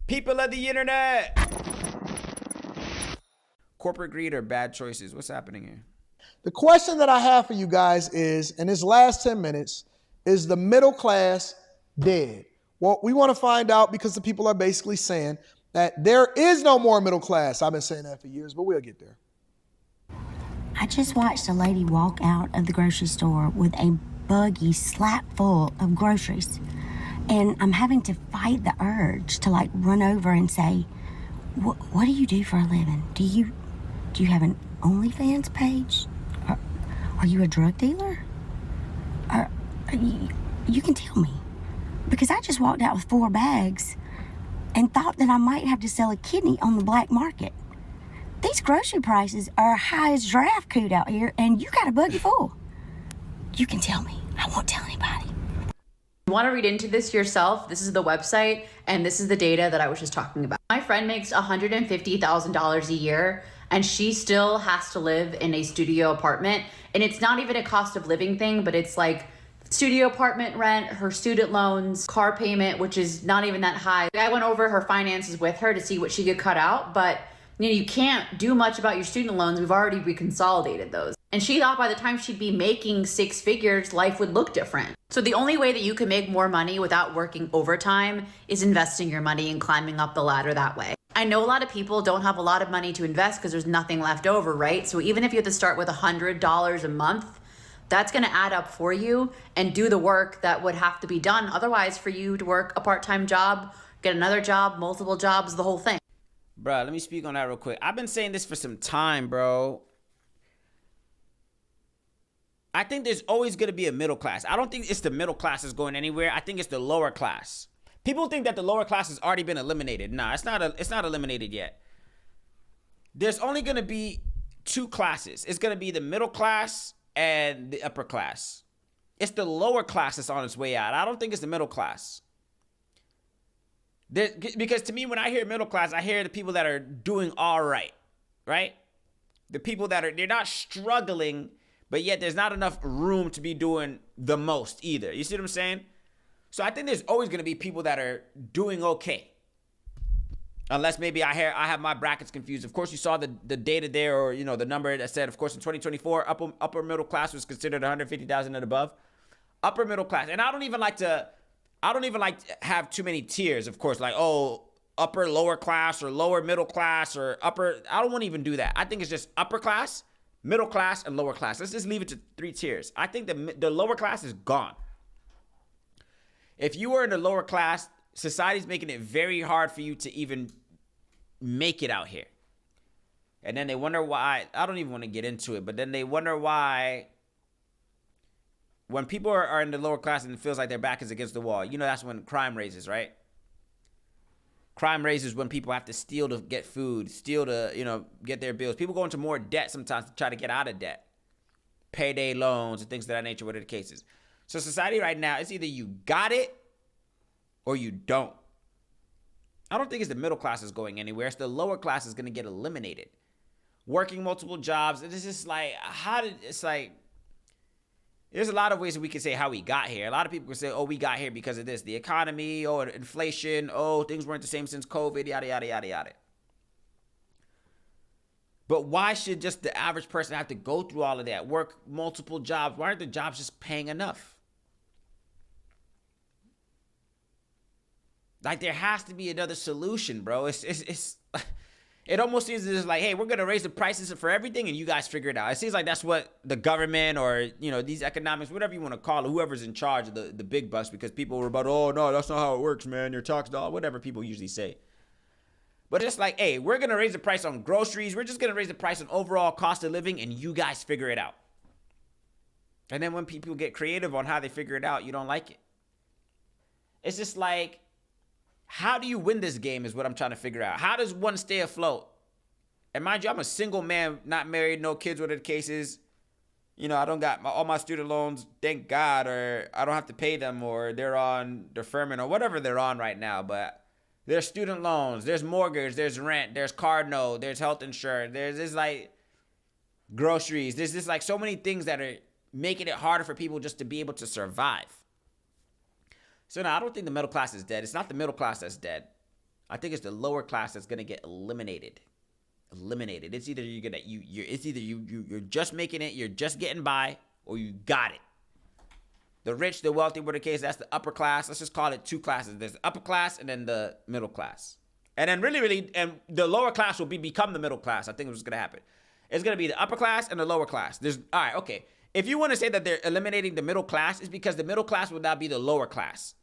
People of the internet. Corporate greed or bad choices? What's happening here? The question that I have for you guys is, in this last 10 minutes, is the middle class dead? Well, we want to find out because the people are basically saying that there is no more middle class. I've been saying that for years, but we'll get there. I just watched a lady walk out of the grocery store with a buggy slap full of groceries. And I'm having to fight the urge to run over and say, what do you do for a living? Do you have an OnlyFans page? Are you a drug dealer? You can tell me. Because I just walked out with 4 bags and thought that I might have to sell a kidney on the black market. These grocery prices are high as giraffe coot out here, and you got a buggy full. You can tell me. I won't tell anybody. You want to read into this yourself? This is the website, and this is the data that I was just talking about. My friend makes $150,000 a year, and she still has to live in a studio apartment. And it's not even a cost of living thing, but it's like studio apartment rent, her student loans, car payment, which is not even that high. I went over her finances with her to see what she could cut out, but you can't do much about your student loans. We've already reconsolidated those. And she thought by the time she'd be making 6 figures, life would look different. So the only way that you can make more money without working overtime is investing your money and climbing up the ladder that way. I know a lot of people don't have a lot of money to invest because there's nothing left over, right? So even if you have to start with $100 a month, that's going to add up for you and do the work that would have to be done. Otherwise, for you to work a part-time job, get another job, multiple jobs, the whole thing. Bro, let me speak on that real quick. I've been saying this for some time, bro. I think there's always going to be a middle class. I don't think it's the middle class is going anywhere. I think it's the lower class. People think that the lower class has already been eliminated. Nah, it's not eliminated yet. There's only going to be 2 classes. It's going to be the middle class and the upper class. It's the lower class that's on its way out. I don't think it's the middle class. Because to me, when I hear middle class, I hear the people that are doing all right, right? The people that they're not struggling, but yet there's not enough room to be doing the most either. You see what I'm saying? So I think there's always going to be people that are doing okay. Unless maybe I have my brackets confused. Of course, you saw the data there, or the number that said, of course, in 2024, upper middle class was considered 150,000 and above. Upper middle class, and I don't even like to have too many tiers. Of course, upper lower class or lower middle class or upper. I don't want to even do that. I think it's just upper class, middle class, and lower class. Let's just leave it to 3 tiers. I think the lower class is gone. If you were in the lower class, society's making it very hard for you to even make it out here. And then they wonder why. I don't even want to get into it, but then they wonder why when people are in the lower class and it feels like their back is against the wall, that's when crime raises, right? Crime raises when people have to steal to get food, steal to, get their bills. People go into more debt sometimes to try to get out of debt. Payday loans and things of that nature, whatever the case is. So society right now, it's either you got it or you don't. I don't think it's the middle class is going anywhere. It's the lower class is going to get eliminated. Working multiple jobs. It's just there's a lot of ways that we can say how we got here. A lot of people can say, oh, we got here because of this. The economy, oh, inflation, oh, things weren't the same since COVID, yada, yada, yada, yada. But why should just the average person have to go through all of that? Work multiple jobs? Why aren't the jobs just paying enough? There has to be another solution, bro. It almost seems just like, hey, we're going to raise the prices for everything and you guys figure it out. It seems like that's what the government or, these economics, whatever you want to call it, whoever's in charge of the big bucks, because people were about, oh, no, that's not how it works, man. Your tax dollar, whatever people usually say. But it's like, hey, we're going to raise the price on groceries. We're just going to raise the price on overall cost of living and you guys figure it out. And then when people get creative on how they figure it out, you don't like it. It's just like, how do you win this game is what I'm trying to figure out. How does one stay afloat? And mind you, I'm a single man, not married, no kids, whatever the case is. I don't got all my student loans, thank God, or I don't have to pay them, or they're on deferment, or whatever they're on right now. But there's student loans, there's mortgage, there's rent, there's car note, there's health insurance, there's groceries. There's just so many things that are making it harder for people just to be able to survive. So no, I don't think the middle class is dead. It's not the middle class that's dead. I think it's the lower class that's gonna get eliminated. It's either you're just making it, you're just getting by, or you got it. The rich, the wealthy, whatever the case, that's the upper class. Let's just call it two classes. There's the upper class and then the middle class. And then really, and the lower class will become the middle class. I think it's gonna happen. It's gonna be the upper class and the lower class. All right, okay. If you want to say that they're eliminating the middle class, it's because the middle class would now be the lower class,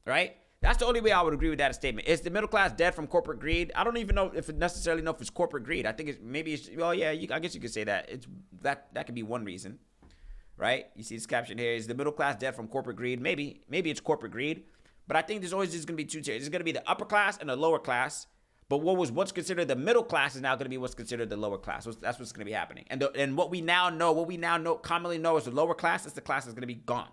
right? That's the only way I would agree with that statement. Is the middle class dead from corporate greed? I don't even know if it's corporate greed. I think I guess you could say that. That could be one reason, right? You see this caption here: is the middle class dead from corporate greed? Maybe it's corporate greed, but I think there's always just gonna be two tiers. It's gonna be the upper class and the lower class. But what was once considered the middle class is now going to be what's considered the lower class. That's what's going to be happening. And what we now commonly know as the lower class, is the class that's going to be gone.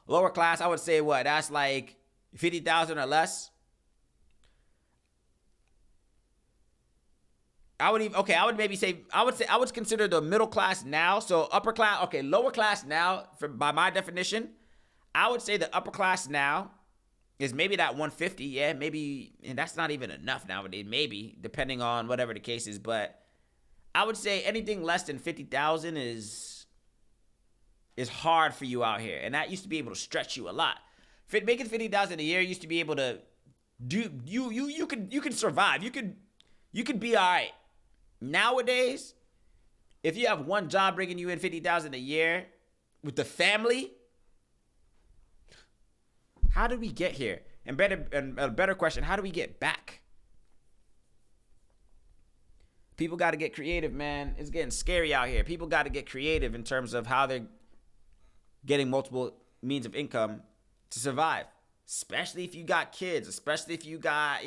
Lower class, I would say what? That's like 50,000 or less. I would consider the middle class now. So upper class, okay, lower class now, by my definition, I would say the upper class now is maybe that 150, yeah, maybe, and that's not even enough nowadays, maybe, depending on whatever the case is, but I would say anything less than 50,000 is hard for you out here, and that used to be able to stretch you a lot. Making 50,000 a year used to be able to do, you could survive, you could be all right. Nowadays, if you have one job bringing you in 50,000 a year with the family, how did we get here? And a better question, how do we get back? People got to get creative, man. It's getting scary out here. People got to get creative in terms of how they're getting multiple means of income to survive. Especially if you got kids, especially if you got,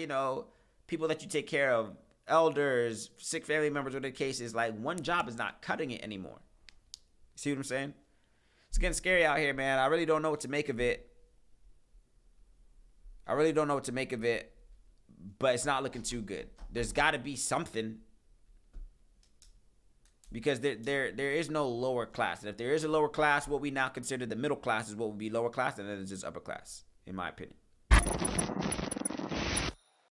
people that you take care of, elders, sick family members, whatever the case is. Like, one job is not cutting it anymore. See what I'm saying? It's getting scary out here, man. I really don't know what to make of it. But it's not looking too good. There's got to be something, because there is no lower class. And if there is a lower class, what we now consider the middle class is what would be lower class, and then it's just upper class, in my opinion.